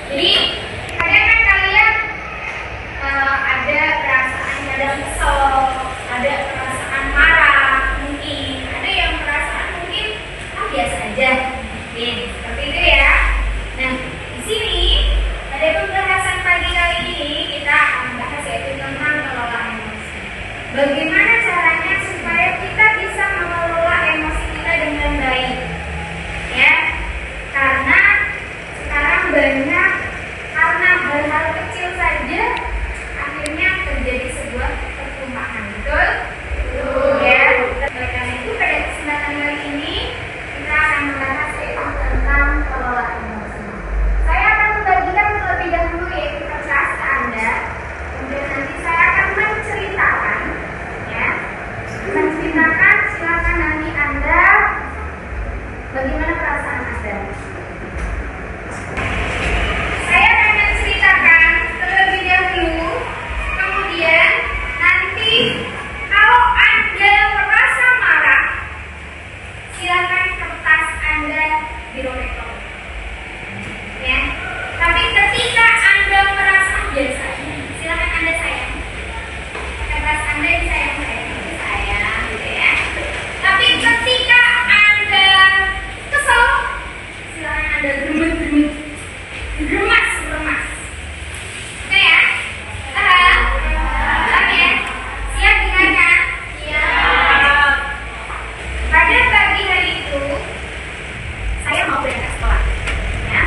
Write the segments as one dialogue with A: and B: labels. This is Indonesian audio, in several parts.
A: Jadi ada kan kalian ada perasaan kadang kesel, ada perasaan marah, mungkin ada yang perasaan mungkin biasa aja, mungkin seperti itu ya. Nah di sini pada pembahasan pagi kali ini kita akan membahas yaitu tentang mengelola emosi. Bagaimana caranya supaya kita bisa mengelola emosi kita dengan baik, ya? Karena sekarang banyak karena hal-hal kecil saja akhirnya terjadi sebuah pertumpahan, betul? Ya. Oleh karena itu pada kesempatan kali ini kita akan membahas yaitu tentang pengelolaan emosi. Saya akan membagikan terlebih dahulu yaitu kertas ke Anda. Kemudian nanti saya akan menceritakan, ya, menceritakan. Silakan nanti Anda bagaimana perasaan Anda. Saya akan menceritakan terlebih dahulu, kemudian nanti kalau Anda merasa marah, silakan kertas Anda dirobek-robek, ya. Tapi ketika Anda merasa biasa, silakan Anda sayang, kertas Anda disayang, gitu ya. Tapi ketika Anda kesel, silakan Anda gemes, remas. Oke ya? Paham ya? Siap dengarkan? Siap. Pada pagi hari itu saya mau berangkat sekolah, ya.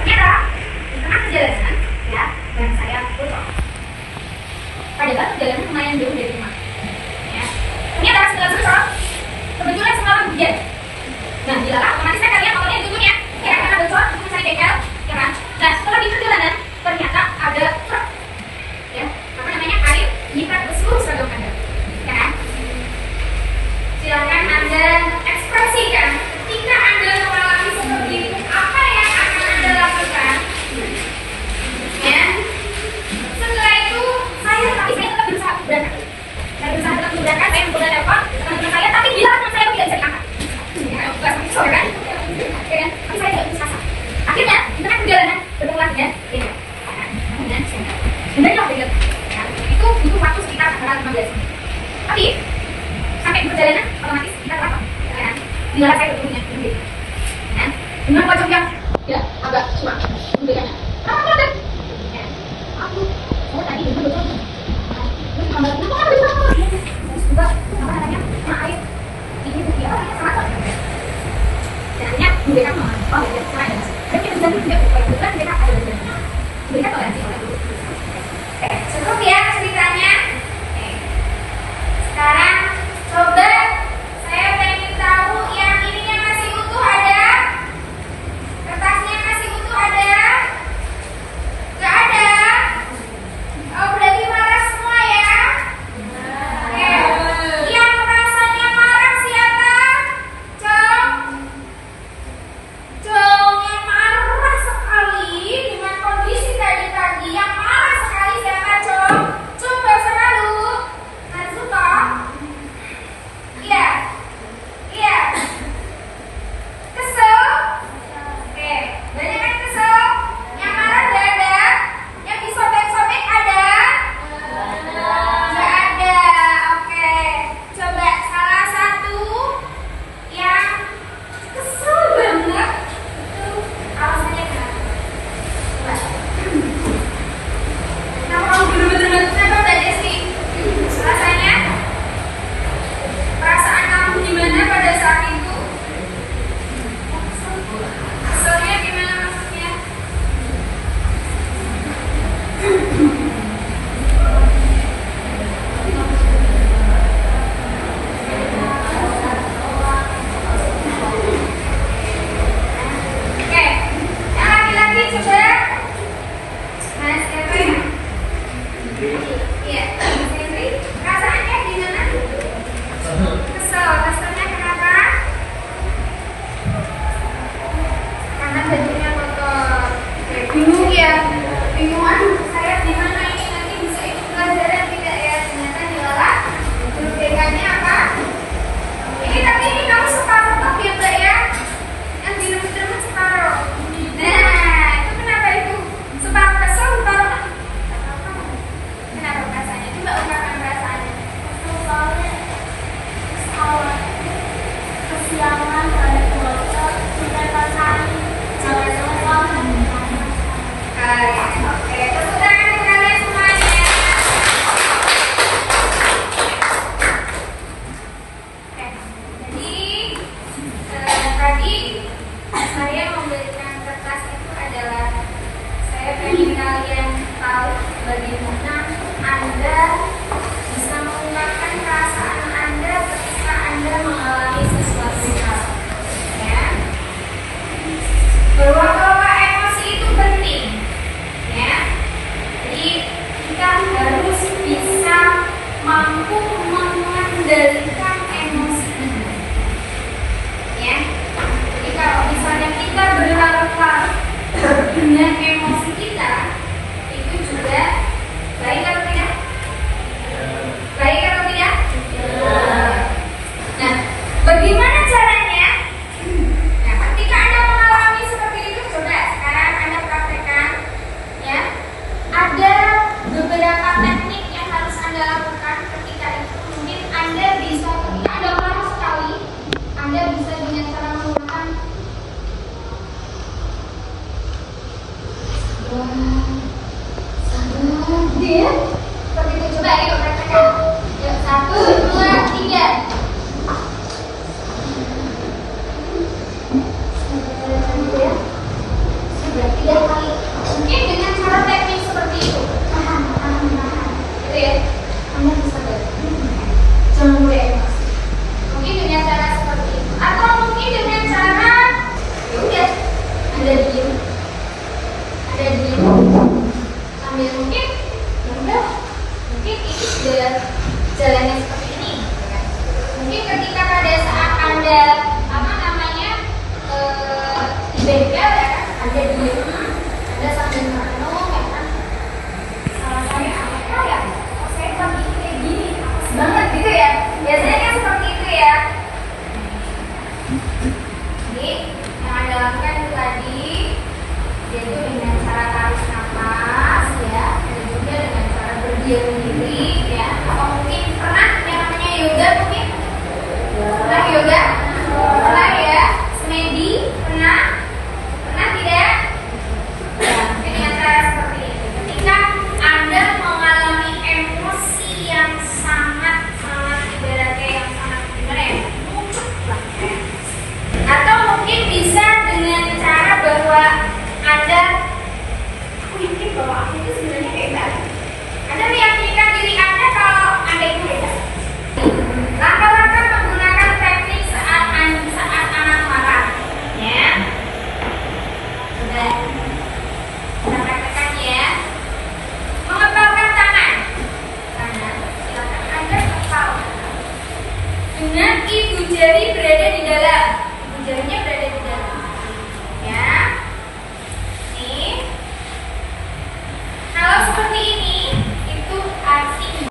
A: Ternyata di tengah perjalanan, ya, ban saya bocor. Padahal perjalanan lumayan jauh dari rumah, ya. Ternyata setelah bocor, kebetulan semalam hujan. Nah, dilarang otomatis kan kalian motornya ditutup ya. Ya, karena bocor, terus saya bengkel, ya kan? Nah, setelah di perjalanan ternyata ada truk, ya, apa namanya, air nyikat ke seluruh seragam Anda, ya kan? Silakan Anda ekspresikan ketika Anda mengalami seperti itu, apa yang akan Anda lakukan, ya? Setelah itu saya tetap berusaha berangkat. Saya membuka telepon teman-teman saya, tapi bilang teman saya tidak bisa diangkat. Ya, kan? Ya kan? Tapi saya tidak bisa. Akhirnya di tengah perjalanan bertemu lagi ya, kemudian saya benar ya, itu butuh waktu sekitar 15 menit. Tapi sampai di perjalanan otomatis kita terapa, ya kan? Dilarang saya bertubuhnya, begitu. Ya, dengan wajah yang ya agak suram, memberikannya. Kenapa kan? Ya, saya tadi betul-betul. Terus tambah, kenapa ada di sana? Terus juga apa namanya? Kena air. Ini dia apa namanya? Sama. Dan akhirnya memberikan mama. Oh ya, sama ada. Dan kita bisa juga kebetulan mereka ada di sana. Memberikan toleransi oleh guru. Oke, cukup ya ceritanya. Oke. Sekarang coba saya pengen tahu yang ininya Oke, tepuk tangan untuk kalian semuanya. Oke, jadi tadi saya memberikan kertas itu adalah saya pengen kalian tahu bagaimana Anda bisa mengungkapkan perasaan Anda ketika Anda mengalami sesuatu hal. Ya, bahwa emosi itu penting. Ya, jadi kita harus bisa mampu mengendalikan emosi ini. Ya, jadi kalau misalnya kita berlarut-larut dengan emosi kita, itu juga baik atau tidak? Baik atau tidak? Nah, bagaimana caranya? Nah, ketika Anda mengalami seperti itu, coba sekarang Anda praktekkan. Ya, ada beberapa teknik yang harus Anda lakukan ketika itu. Mungkin Anda bisa, ketika Anda marah sekali, Anda bisa dengan cara menggunakan dia seperti itu. Coba ayo praktekkan. Yuk, 1, 2, 3. Sudah 3 kali. Mungkin dengan cara teknik seperti itu. Tahan. Gitu ya. Anda bisa jangan mudah emosi. Mungkin dengan cara seperti itu. Atau mungkin dengan cara ya udah Anda diam. Sambil mungkin ya udah, mungkin ini sudah jalannya seperti ini. Mungkin ketika pada saat Anda di bengkel ya kan, Anda diam, Anda sambil merenung ya kan, salah saya apa ya? Saya pagi kayak gini, apes banget gitu ya. Biasanya kan seperti itu ya. Jadi yang Anda lakukan itu tadi, yaitu dengan cara tarik nafas ya, dan juga dengan cara berdiam diri ya. Atau mungkin pernah yang namanya yoga mungkin? Pernah yoga? Pernah ya? Semedi? Pernah? Pernah tidak? Ya, mungkin dengan cara seperti itu. Ketika Anda mengalami emosi yang sangat ibaratnya yang sangat gimana ya? Muncul lah ya. Atau mungkin bisa dengan cara bahwa Anda, aku yakin bahwa aku itu sebenarnya hebat. Anda meyakinkan diri Anda kalau Anda itu hebat. Langkah-langkah menggunakan teknik saat anak marah. Ya. Sudah. Kita praktekkan ya. Mengepalkan tangan. Silakan Anda kepal. Dengan ibu jari berada di dalam. Ibu jarinya berada di dalam. Ya. Kalau seperti ini, itu artinya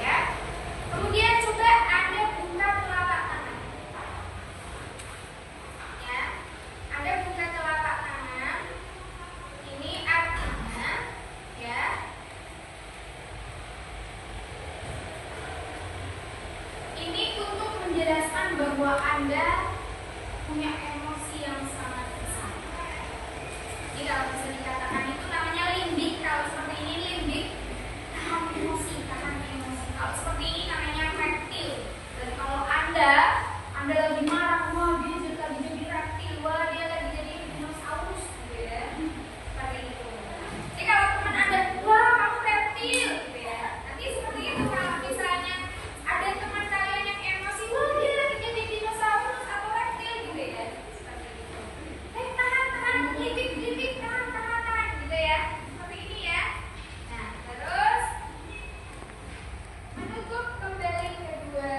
A: ya. Kemudian coba Anda buka telapak tangan. Ya, Anda buka telapak tangan. Ini artinya, ya. Ini untuk menjelaskan bahwa Anda punya emosi yang sangat besar. Jadi kalau bisa dikatakan itu namanya limbik. Kalau seperti ini limbik, tahan emosi. Kalau seperti ini namanya reptil. Dan kalau Anda lagi marah, wah dia lagi jadi reptil, wah dia lagi jadi dinosaurus, gitu ya. Seperti itu. Jadi kalau teman Anda, wah kamu reptil, gitu ya. Nanti seperti itu kalau misalnya ada teman kalian yang emosi, wah dia lagi jadi dinosaurus atau reptil, gitu ya. Seperti itu. Tahan, limbik, tahan, gitu ya. Seperti ini ya. Nah, terus menutup kembali kedua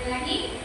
A: Lagi?